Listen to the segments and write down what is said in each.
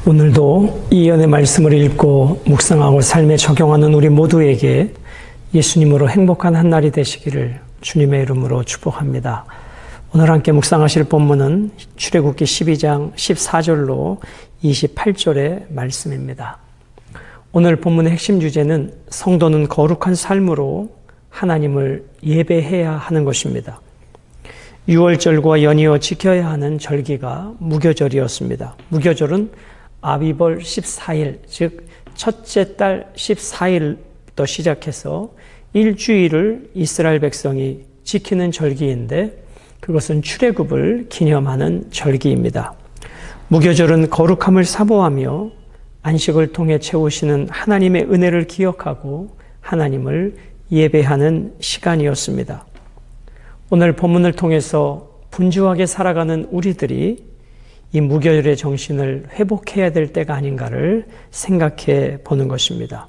오늘도 이 예언의 말씀을 읽고 묵상하고 삶에 적용하는 우리 모두에게 예수님으로 행복한 한 날이 되시기를 주님의 이름으로 축복합니다. 오늘 함께 묵상하실 본문은 출애굽기 12장 14절로 28절의 말씀입니다. 오늘 본문의 핵심 주제는 성도는 거룩한 삶으로 하나님을 예배해야 하는 것입니다. 유월절과 연이어 지켜야 하는 절기가 무교절이었습니다. 무교절은 아비벌 14일, 즉 첫째 달 14일부터 시작해서 일주일을 이스라엘 백성이 지키는 절기인데 그것은 출애굽을 기념하는 절기입니다. 무교절은 거룩함을 사모하며 안식을 통해 채우시는 하나님의 은혜를 기억하고 하나님을 예배하는 시간이었습니다. 오늘 본문을 통해서 분주하게 살아가는 우리들이 이 무교절의 정신을 회복해야 될 때가 아닌가를 생각해 보는 것입니다.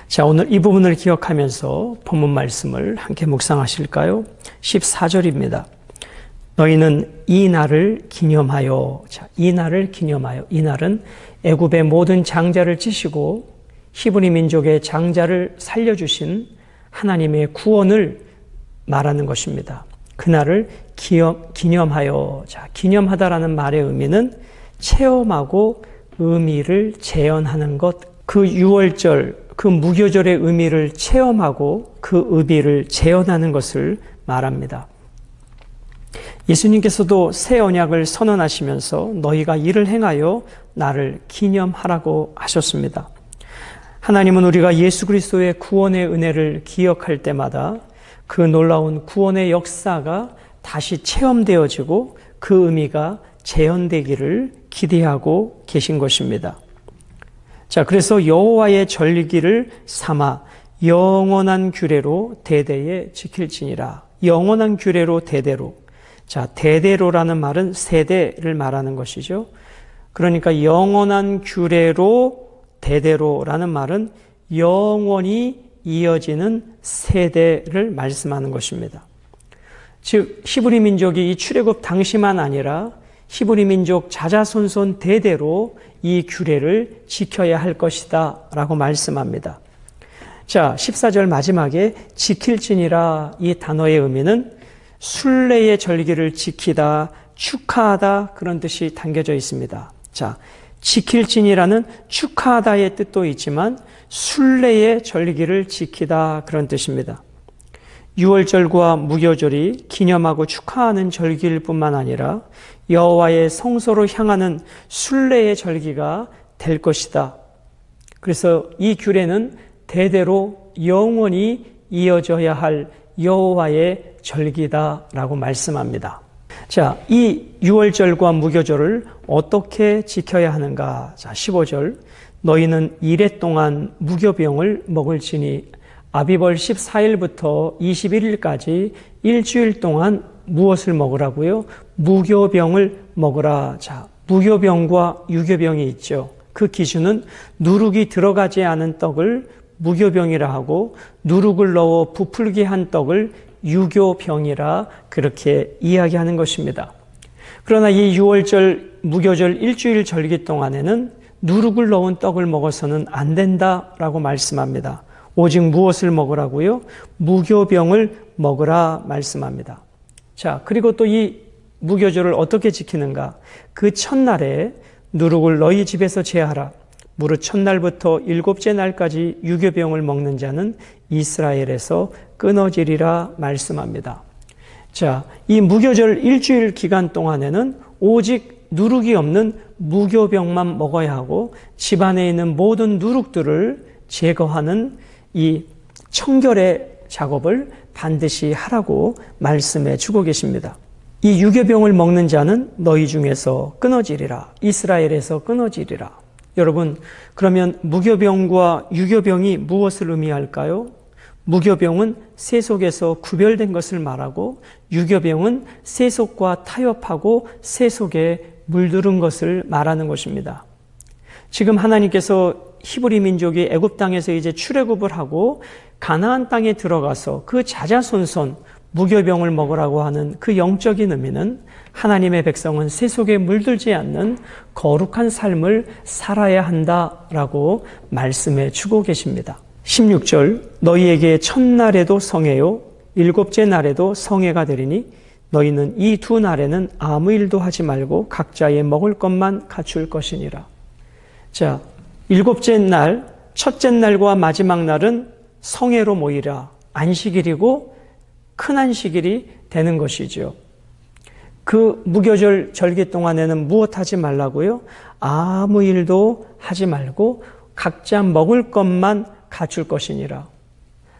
자, 오늘 이 부분을 기억하면서 본문 말씀을 함께 묵상하실까요? 14절입니다. 너희는 이 날을 기념하여, 자, 이 날을 기념하여. 이 날은 애굽의 모든 장자를 찌시고 히브리 민족의 장자를 살려주신 하나님의 구원을 말하는 것입니다. 그날을 기념하여. 자, 기념하다라는 말의 의미는 체험하고 의미를 재현하는 것. 그 유월절, 그 무교절의 의미를 체험하고 그 의미를 재현하는 것을 말합니다. 예수님께서도 새 언약을 선언하시면서 너희가 이를 행하여 나를 기념하라고 하셨습니다. 하나님은 우리가 예수 그리스도의 구원의 은혜를 기억할 때마다 그 놀라운 구원의 역사가 다시 체험되어지고 그 의미가 재현되기를 기대하고 계신 것입니다. 자, 그래서 여호와의 절기를 삼아 영원한 규례로 대대에 지킬지니라. 영원한 규례로 대대로. 자, 대대로라는 말은 세대를 말하는 것이죠. 그러니까 영원한 규례로 대대로라는 말은 영원히 이어지는 세대를 말씀하는 것입니다. 즉 히브리 민족이 이 출애굽 당시만 아니라 히브리 민족 자자손손 대대로 이 규례를 지켜야 할 것이다 라고 말씀합니다. 자, 14절 마지막에 지킬지니라 이 단어의 의미는 순례의 절기를 지키다, 축하하다 그런 뜻이 담겨져 있습니다. 자, 지킬지니라는 축하하다의 뜻도 있지만 순례의 절기를 지키다 그런 뜻입니다. 유월절과 무교절이 기념하고 축하하는 절기일 뿐만 아니라 여호와의 성소로 향하는 순례의 절기가 될 것이다. 그래서 이 규례는 대대로 영원히 이어져야 할 여호와의 절기다라고 말씀합니다. 자, 이 유월절과 무교절을 어떻게 지켜야 하는가? 자, 15절. 너희는 이레 동안 무교병을 먹을지니 아비벌 14일부터 21일까지 일주일 동안 무엇을 먹으라고요? 무교병을 먹으라. 자, 무교병과 유교병이 있죠. 그 기준은 누룩이 들어가지 않은 떡을 무교병이라 하고 누룩을 넣어 부풀게 한 떡을 유교병이라 그렇게 이야기하는 것입니다. 그러나 이 유월절, 무교절 일주일 절기 동안에는 누룩을 넣은 떡을 먹어서는 안 된다라고 말씀합니다. 오직 무엇을 먹으라고요? 무교병을 먹으라 말씀합니다. 자, 그리고 또 이 무교절을 어떻게 지키는가? 그 첫날에 누룩을 너희 집에서 제하라. 무릇 첫날부터 일곱째 날까지 유교병을 먹는 자는 이스라엘에서 끊어지리라 말씀합니다. 자, 이 무교절 일주일 기간 동안에는 오직 누룩이 없는 무교병만 먹어야 하고 집안에 있는 모든 누룩들을 제거하는 이 청결의 작업을 반드시 하라고 말씀해 주고 계십니다. 이 유교병을 먹는 자는 너희 중에서 끊어지리라. 이스라엘에서 끊어지리라. 여러분, 그러면 무교병과 유교병이 무엇을 의미할까요? 무교병은 세속에서 구별된 것을 말하고 유교병은 세속과 타협하고 세속에 물들은 것을 말하는 것입니다. 지금 하나님께서 히브리 민족이 애굽 땅에서 이제 출애굽을 하고 가나안 땅에 들어가서 그 자자손손 무교병을 먹으라고 하는 그 영적인 의미는 하나님의 백성은 세속에 물들지 않는 거룩한 삶을 살아야 한다라고 말씀해 주고 계십니다. 16절 너희에게 첫날에도 성회요 일곱째 날에도 성회가 되리니 너희는 이 두 날에는 아무 일도 하지 말고 각자의 먹을 것만 갖출 것이니라. 자, 일곱째 날, 첫째 날과 마지막 날은 성회로 모이라. 안식일이고 큰 안식일이 되는 것이죠. 그 무교절 절기 동안에는 무엇하지 말라고요? 아무 일도 하지 말고 각자 먹을 것만 갖출 것이니라.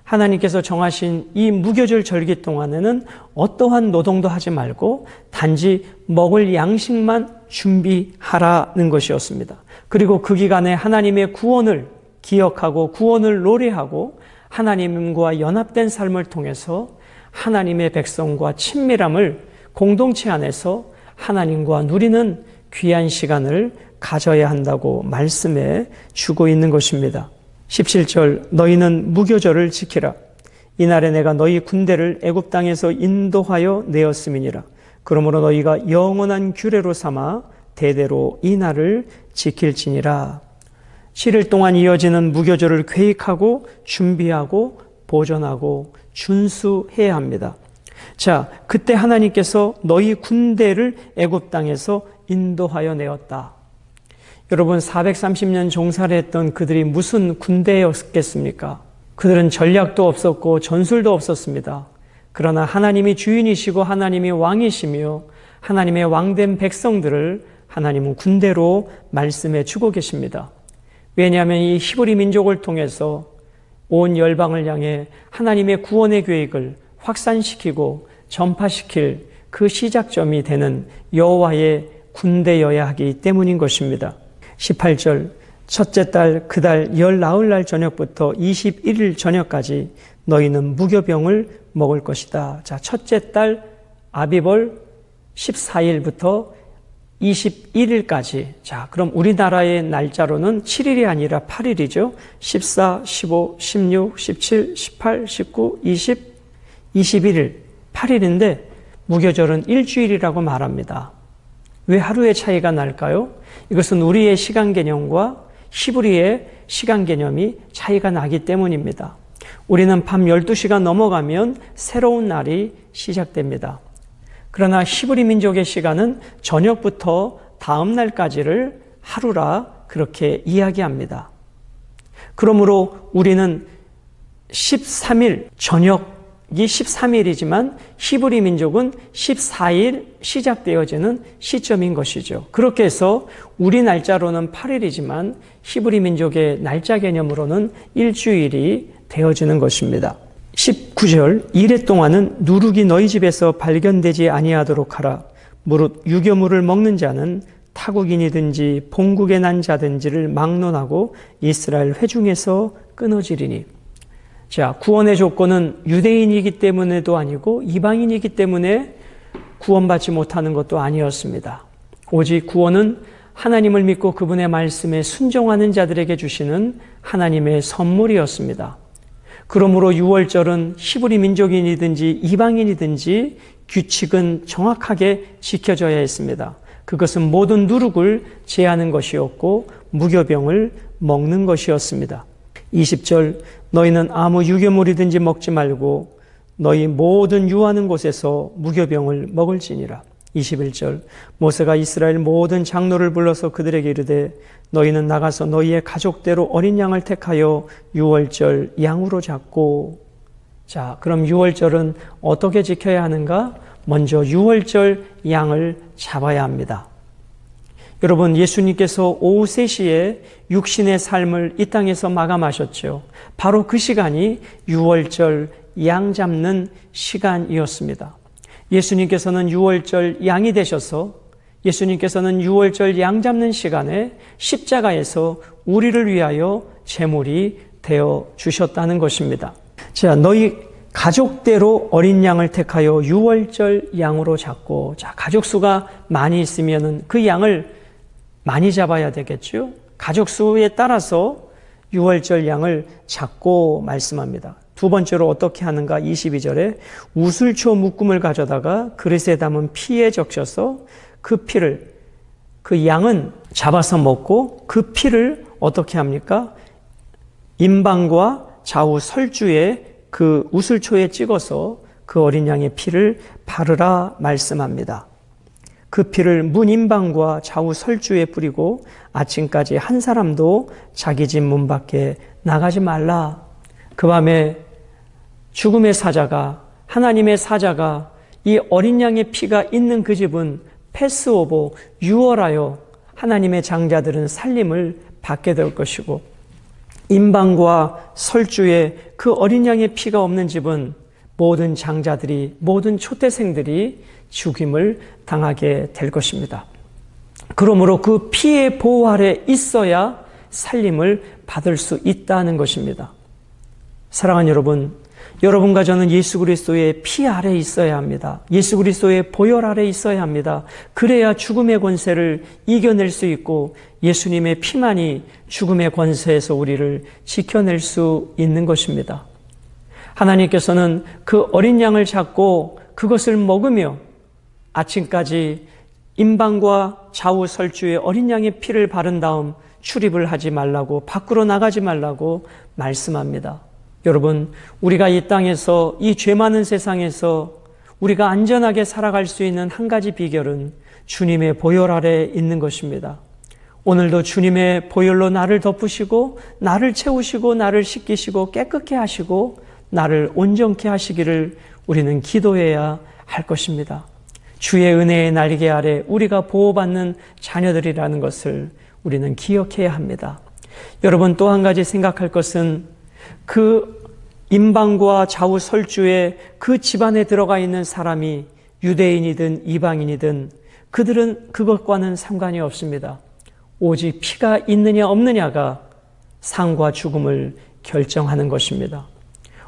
하나님께서 정하신 이 무교절 절기 동안에는 어떠한 노동도 하지 말고 단지 먹을 양식만 준비하라는 것이었습니다. 그리고 그 기간에 하나님의 구원을 기억하고 구원을 노래하고 하나님과 연합된 삶을 통해서 하나님의 백성과 친밀함을 공동체 안에서 하나님과 누리는 귀한 시간을 가져야 한다고 말씀해 주고 있는 것입니다. 17절 너희는 무교절을 지키라. 이날에 내가 너희 군대를 애굽 땅에서 인도하여 내었음이니라. 그러므로 너희가 영원한 규례로 삼아 대대로 이 날을 지킬지니라. 7일 동안 이어지는 무교절을 계획하고 준비하고 보존하고 준수해야 합니다. 자, 그때 하나님께서 너희 군대를 애굽 땅에서 인도하여 내었다. 여러분 430년 종사를 했던 그들이 무슨 군대였겠습니까? 그들은 전략도 없었고 전술도 없었습니다. 그러나 하나님이 주인이시고 하나님이 왕이시며 하나님의 왕된 백성들을 하나님은 군대로 말씀해 주고 계십니다. 왜냐하면 이 히브리 민족을 통해서 온 열방을 향해 하나님의 구원의 계획을 확산시키고 전파시킬 그 시작점이 되는 여호와의 군대여야 하기 때문인 것입니다. 18절 첫째 달 그 달 19날 저녁부터 21일 저녁까지 너희는 무교병을 먹을 것이다. 자, 첫째 달 아비벌 14일부터 21일까지. 자, 그럼 우리나라의 날짜로는 7일이 아니라 8일이죠. 14, 15, 16, 17, 18, 19, 20, 21일, 8일인데 무교절은 일주일이라고 말합니다. 왜 하루의 차이가 날까요? 이것은 우리의 시간 개념과 히브리의 시간 개념이 차이가 나기 때문입니다. 우리는 밤 12시가 넘어가면 새로운 날이 시작됩니다. 그러나 히브리 민족의 시간은 저녁부터 다음 날까지를 하루라 그렇게 이야기합니다. 그러므로 우리는 13일 저녁이 13일이지만 히브리 민족은 14일 시작되어지는 시점인 것이죠. 그렇게 해서 우리 날짜로는 8일이지만 히브리 민족의 날짜 개념으로는 일주일이 되어지는 것입니다. 19절 이래 동안은 누룩이 너희 집에서 발견되지 아니하도록 하라. 무릇 유교물을 먹는 자는 타국인이든지 본국에 난 자든지를 막론하고 이스라엘 회중에서 끊어지리니. 자, 구원의 조건은 유대인이기 때문에도 아니고 이방인이기 때문에 구원받지 못하는 것도 아니었습니다. 오직 구원은 하나님을 믿고 그분의 말씀에 순종하는 자들에게 주시는 하나님의 선물이었습니다. 그러므로 유월절은 히브리 민족인이든지 이방인이든지 규칙은 정확하게 지켜져야 했습니다. 그것은 모든 누룩을 제하는 것이었고 무교병을 먹는 것이었습니다. 20절 너희는 아무 유교물이든지 먹지 말고 너희 모든 유하는 곳에서 무교병을 먹을지니라. 21절 모세가 이스라엘 모든 장로를 불러서 그들에게 이르되 너희는 나가서 너희의 가족대로 어린 양을 택하여 유월절 양으로 잡고. 자, 그럼 유월절은 어떻게 지켜야 하는가? 먼저 유월절 양을 잡아야 합니다. 여러분, 예수님께서 오후 3시에 육신의 삶을 이 땅에서 마감하셨죠. 바로 그 시간이 유월절 양 잡는 시간이었습니다. 예수님께서는 유월절 양이 되셔서 예수님께서는 유월절 양 잡는 시간에 십자가에서 우리를 위하여 제물이 되어 주셨다는 것입니다. 자, 너희 가족대로 어린 양을 택하여 유월절 양으로 잡고. 자, 가족 수가 많이 있으면 그 양을 많이 잡아야 되겠죠. 가족 수에 따라서 유월절 양을 잡고 말씀합니다. 두 번째로 어떻게 하는가? 22절에 우슬초 묶음을 가져다가 그릇에 담은 피에 적셔서 그 피를, 그 양은 잡아서 먹고 그 피를 어떻게 합니까? 임방과 좌우 설주에 그 우슬초에 찍어서 그 어린 양의 피를 바르라 말씀합니다. 그 피를 문 임방과 좌우 설주에 뿌리고 아침까지 한 사람도 자기 집 문 밖에 나가지 말라. 그 밤에 죽음의 사자가, 하나님의 사자가 이 어린 양의 피가 있는 그 집은 패스오버, 유월하여 하나님의 장자들은 살림을 받게 될 것이고, 임방과 설주에 그 어린 양의 피가 없는 집은 모든 장자들이, 모든 초태생들이 죽임을 당하게 될 것입니다. 그러므로 그 피의 보호 아래 있어야 살림을 받을 수 있다는 것입니다. 사랑하는 여러분, 여러분과 저는 예수 그리스도의 피 아래 있어야 합니다. 예수 그리스도의 보혈 아래 있어야 합니다. 그래야 죽음의 권세를 이겨낼 수 있고 예수님의 피만이 죽음의 권세에서 우리를 지켜낼 수 있는 것입니다. 하나님께서는 그 어린 양을 잡고 그것을 먹으며 아침까지 임방과 좌우 설주에 어린 양의 피를 바른 다음 출입을 하지 말라고, 밖으로 나가지 말라고 말씀합니다. 여러분, 우리가 이 땅에서, 이 죄 많은 세상에서 우리가 안전하게 살아갈 수 있는 한 가지 비결은 주님의 보혈 아래 있는 것입니다. 오늘도 주님의 보혈로 나를 덮으시고 나를 채우시고 나를 씻기시고 깨끗게 하시고 나를 온전케 하시기를 우리는 기도해야 할 것입니다. 주의 은혜의 날개 아래 우리가 보호받는 자녀들이라는 것을 우리는 기억해야 합니다. 여러분, 또 한 가지 생각할 것은 그 임방과 좌우 설주에 그 집안에 들어가 있는 사람이 유대인이든 이방인이든 그들은 그것과는 상관이 없습니다. 오직 피가 있느냐 없느냐가 상과 죽음을 결정하는 것입니다.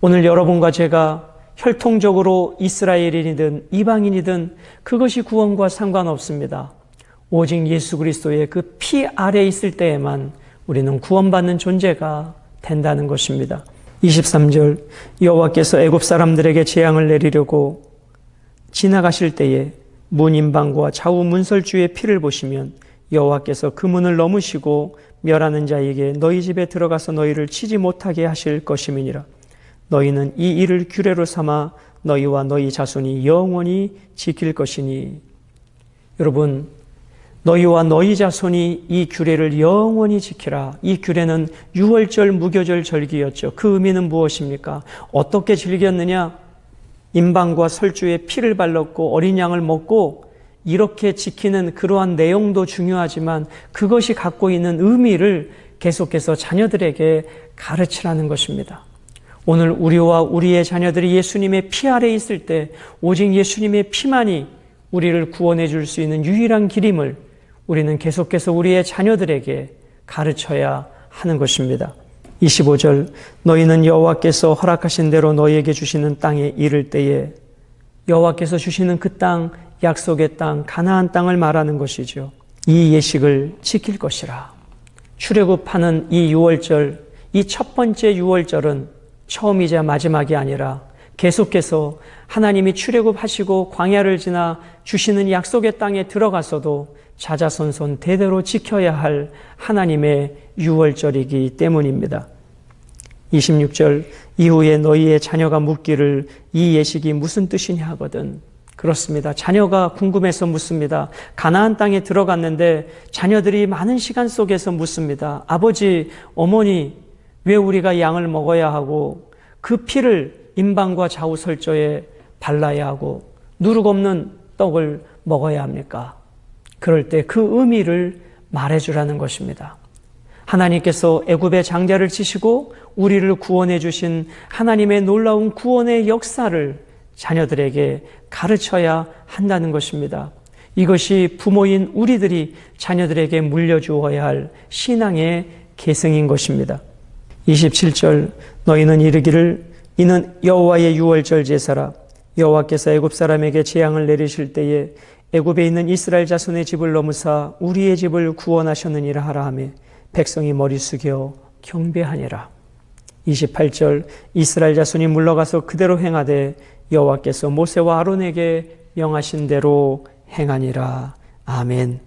오늘 여러분과 제가 혈통적으로 이스라엘인이든 이방인이든 그것이 구원과 상관없습니다. 오직 예수 그리스도의 그 피 아래 있을 때에만 우리는 구원받는 존재가 된다는 것입니다. 23절, 여호와께서 애굽 사람들에게 재앙을 내리려고 지나가실 때에 문 임방과 좌우 문설주의 피를 보시면 여호와께서 그 문을 넘으시고 멸하는 자에게 너희 집에 들어가서 너희를 치지 못하게 하실 것임이니라. 너희는 이 일을 규례로 삼아 너희와 너희 자손이 영원히 지킬 것이니. 여러분, 너희와 너희 자손이 이 규례를 영원히 지키라. 이 규례는 유월절 무교절 절기였죠. 그 의미는 무엇입니까? 어떻게 즐겼느냐? 임방과 설주에 피를 발랐고 어린 양을 먹고 이렇게 지키는 그러한 내용도 중요하지만 그것이 갖고 있는 의미를 계속해서 자녀들에게 가르치라는 것입니다. 오늘 우리와 우리의 자녀들이 예수님의 피 아래 있을 때 오직 예수님의 피만이 우리를 구원해 줄 수 있는 유일한 길임을 우리는 계속해서 우리의 자녀들에게 가르쳐야 하는 것입니다. 25절, 너희는 여호와께서 허락하신 대로 너희에게 주시는 땅에 이를 때에, 여호와께서 주시는 그 땅, 약속의 땅, 가나안 땅을 말하는 것이죠. 이 예식을 지킬 것이라. 출애굽하는 이 유월절, 이 첫 번째 유월절은 처음이자 마지막이 아니라 계속해서 하나님이 출애굽하시고 광야를 지나 주시는 약속의 땅에 들어가서도 자자손손 대대로 지켜야 할 하나님의 유월절이기 때문입니다. 26절, 이후에 너희의 자녀가 묻기를 이 예식이 무슨 뜻이냐 하거든. 그렇습니다. 자녀가 궁금해서 묻습니다. 가나안 땅에 들어갔는데 자녀들이 많은 시간 속에서 묻습니다. 아버지, 어머니, 왜 우리가 양을 먹어야 하고 그 피를 임방과 좌우 설조에 발라야 하고 누룩 없는 떡을 먹어야 합니까? 그럴 때 그 의미를 말해주라는 것입니다. 하나님께서 애굽의 장자를 치시고 우리를 구원해 주신 하나님의 놀라운 구원의 역사를 자녀들에게 가르쳐야 한다는 것입니다. 이것이 부모인 우리들이 자녀들에게 물려주어야 할 신앙의 계승인 것입니다. 27절, 너희는 이르기를 이는 여호와의 유월절 제사라. 여호와께서 애굽 사람에게 재앙을 내리실 때에 애굽에 있는 이스라엘 자손의 집을 넘으사 우리의 집을 구원하셨느니라 하라 하며 백성이 머리 숙여 경배하니라. 28절 이스라엘 자손이 물러가서 그대로 행하되 여호와께서 모세와 아론에게 명하신 대로 행하니라. 아멘.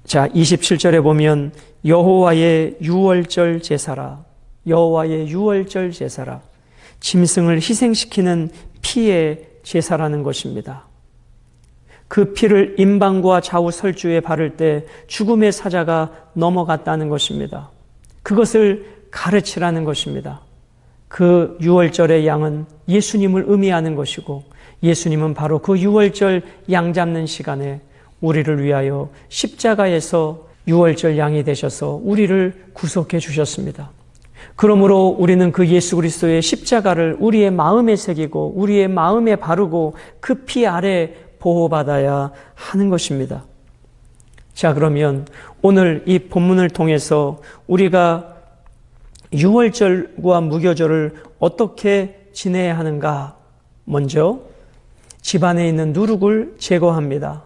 자, 27절에 보면 여호와의 유월절 제사라. 여호와의 유월절 제사라. 짐승을 희생시키는 피의 제사라는 것입니다. 그 피를 임방과 좌우 설주에 바를 때 죽음의 사자가 넘어갔다는 것입니다. 그것을 가르치라는 것입니다. 그 유월절의 양은 예수님을 의미하는 것이고 예수님은 바로 그 유월절 양 잡는 시간에 우리를 위하여 십자가에서 유월절 양이 되셔서 우리를 구속해 주셨습니다. 그러므로 우리는 그 예수 그리스도의 십자가를 우리의 마음에 새기고 우리의 마음에 바르고 그 피 아래 보호받아야 하는 것입니다. 자, 그러면 오늘 이 본문을 통해서 우리가 유월절과 무교절을 어떻게 지내야 하는가? 먼저 집안에 있는 누룩을 제거합니다.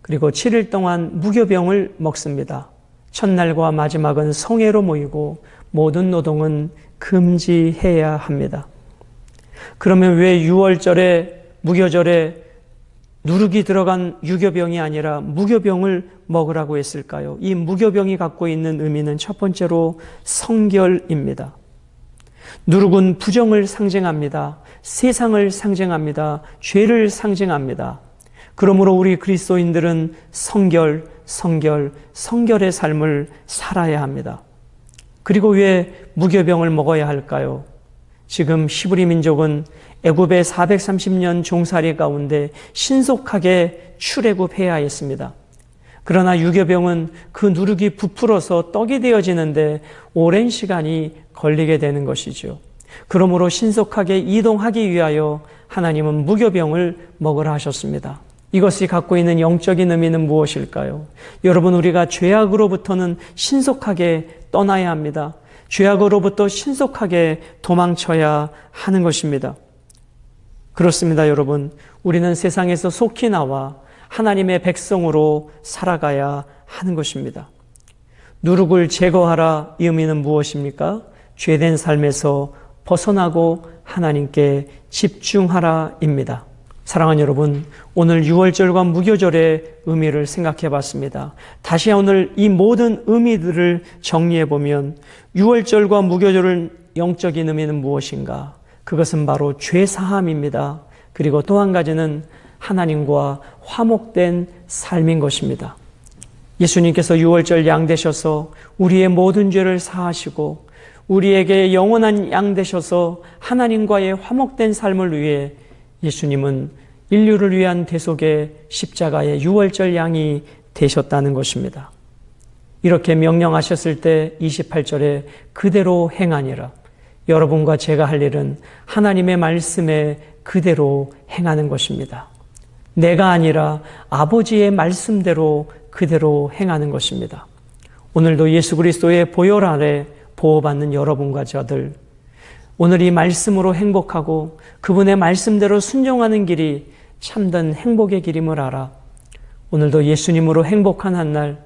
그리고 7일 동안 무교병을 먹습니다. 첫날과 마지막은 성회로 모이고 모든 노동은 금지해야 합니다. 그러면 왜 유월절에 무교절에 누룩이 들어간 유교병이 아니라 무교병을 먹으라고 했을까요? 이 무교병이 갖고 있는 의미는 첫 번째로 성결입니다. 누룩은 부정을 상징합니다. 세상을 상징합니다. 죄를 상징합니다. 그러므로 우리 그리스도인들은 성결의 삶을 살아야 합니다. 그리고 왜 무교병을 먹어야 할까요? 지금 히브리 민족은 애굽의 430년 종살이 가운데 신속하게 출애굽해야 했습니다. 그러나 유교병은 그 누룩이 부풀어서 떡이 되어지는데 오랜 시간이 걸리게 되는 것이죠. 그러므로 신속하게 이동하기 위하여 하나님은 무교병을 먹으라 하셨습니다. 이것이 갖고 있는 영적인 의미는 무엇일까요? 여러분, 우리가 죄악으로부터는 신속하게 떠나야 합니다. 죄악으로부터 신속하게 도망쳐야 하는 것입니다. 그렇습니다, 여러분. 우리는 세상에서 속히 나와 하나님의 백성으로 살아가야 하는 것입니다. 누룩을 제거하라, 이 의미는 무엇입니까? 죄된 삶에서 벗어나고 하나님께 집중하라입니다. 사랑하는 여러분, 오늘 유월절과 무교절의 의미를 생각해 봤습니다. 다시 오늘 이 모든 의미들을 정리해 보면 유월절과 무교절의 영적인 의미는 무엇인가? 그것은 바로 죄사함입니다. 그리고 또 한 가지는 하나님과 화목된 삶인 것입니다. 예수님께서 유월절 양 되셔서 우리의 모든 죄를 사하시고 우리에게 영원한 양 되셔서 하나님과의 화목된 삶을 위해 예수님은 인류를 위한 대속의 십자가의 유월절 양이 되셨다는 것입니다. 이렇게 명령하셨을 때 28절에 그대로 행하니라. 여러분과 제가 할 일은 하나님의 말씀에 그대로 행하는 것입니다. 내가 아니라 아버지의 말씀대로 그대로 행하는 것입니다. 오늘도 예수 그리스도의 보혈 아래 보호받는 여러분과 저들, 오늘 이 말씀으로 행복하고 그분의 말씀대로 순종하는 길이 참된 행복의 길임을 알아 오늘도 예수님으로 행복한 한 날,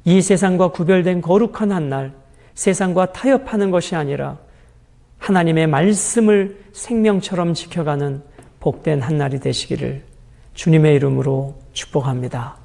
이 세상과 구별된 거룩한 한 날, 세상과 타협하는 것이 아니라 하나님의 말씀을 생명처럼 지켜가는 복된 한 날이 되시기를 주님의 이름으로 축복합니다.